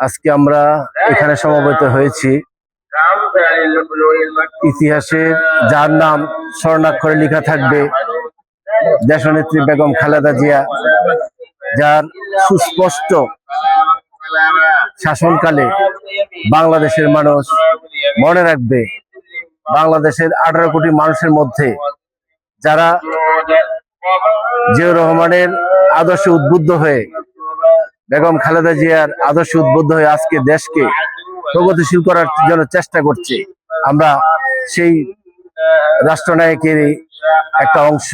আজকে আমরা এখানে সমবেত হয়েছি ইতিহাসে যার নাম স্বর্ণাক্ষরে লেখা থাকবে দেশনেত্রী বেগম খালেদা জিয়া, যার সুস্পষ্ট শাসনকালে বাংলাদেশের মানুষ মনে রাখবে বাংলাদেশের 18 কোটি মানুষের মধ্যে যারা জিয়াউর রহমানের আদর্শে উদ্বুদ্ধ হয়ে বেগম খালেদা জিয়ার আদর্শে উদ্বুদ্ধ হয়ে আজকে দেশকে প্রগতিশীল করার জন্য চেষ্টা করছে, আমরা সেই রাষ্ট্রনায়কেরই একটা অংশ।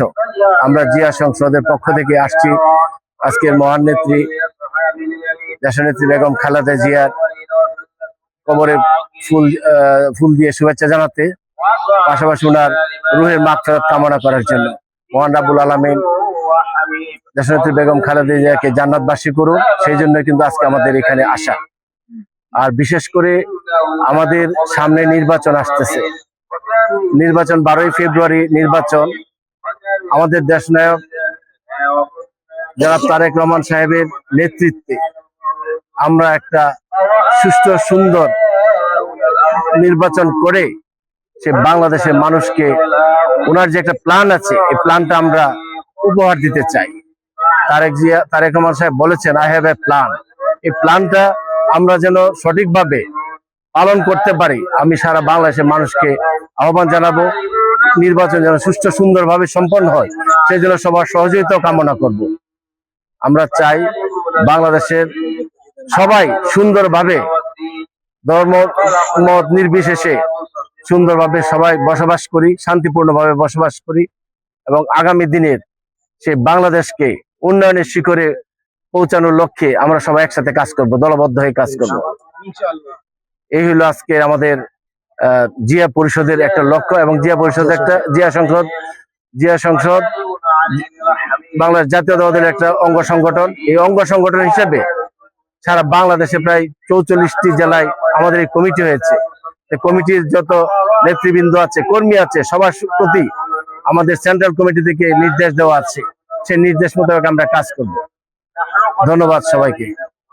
আমরা জিয়া সংসদের পক্ষ থেকে আসছি আজকের মহান নেত্রী দেশনেত্রী বেগম খালেদা জিয়ার কবরে ফুল দিয়ে শুভেচ্ছা জানাতে, পাশাপাশি ওনার রুহের মাগফিরাত কামনা করার জন্য। মহান রাব্বুল আলামিন দেশনেত্রী বেগম খালেদা জিয়াকে জান্নাতবাসী করুন, সেই জন্য কিন্তু আজকে আমাদের এখানে আসা। আর বিশেষ করে আমাদের সামনে নির্বাচন আসতেছে, নির্বাচন 12ই ফেব্রুয়ারি নির্বাচন। আমাদের দেশনায়ক জনাব তারেক রহমান সাহেবের নেতৃত্বে আমরা একটা সুষ্ঠু সুন্দর নির্বাচন করে সে বাংলাদেশের মানুষকে ওনার যে একটা প্ল্যান আছে, এই প্ল্যানটা আমরা উপহার দিতে চাই। তারেক রহমান সাহেব বলেছেন আই হ্যাভ এ প্ল্যান। এই প্ল্যানটা আমরা যেন সঠিকভাবে পালন করতে পারি, আমি সারা বাংলাদেশের মানুষকে আহ্বান জানাবো। নির্বাচন যেন সুষ্ঠু সুন্দরভাবে সম্পন্ন হয়, সেই জন্য সবার সহযোগিতা কামনা করব। আমরা চাই বাংলাদেশের সবাই সুন্দরভাবে ধর্ম মত নির্বিশেষে সুন্দরভাবে সবাই বসবাস করি, শান্তিপূর্ণভাবে বসবাস করি এবং আগামী দিনের সে বাংলাদেশকে উন্নয়নের শিখরে পৌঁছানোর লক্ষ্যে আমরা সবাই একসাথে কাজ করব, দলবদ্ধ হয়ে কাজ করব। এই হলো আজকে আমাদের জিয়া পরিষদের একটা লক্ষ্য এবং জিয়া পরিষদ একটা জিয়া সংসদ বাংলাদেশ জাতীয়তাবাদের একটা অঙ্গ সংগঠন। এই অঙ্গ সংগঠন হিসেবে সারা বাংলাদেশে প্রায় 44টি জেলায় আমাদের এই কমিটি হয়েছে। কমিটির যত নেতৃবৃন্দ আছে, কর্মী আছে, সবার প্রতি আমাদের সেন্ট্রাল কমিটি থেকে নির্দেশ দেওয়া আছে, সেই নির্দেশ মোতাবেক আমরা কাজ করব। ধন্যবাদ সবাইকে।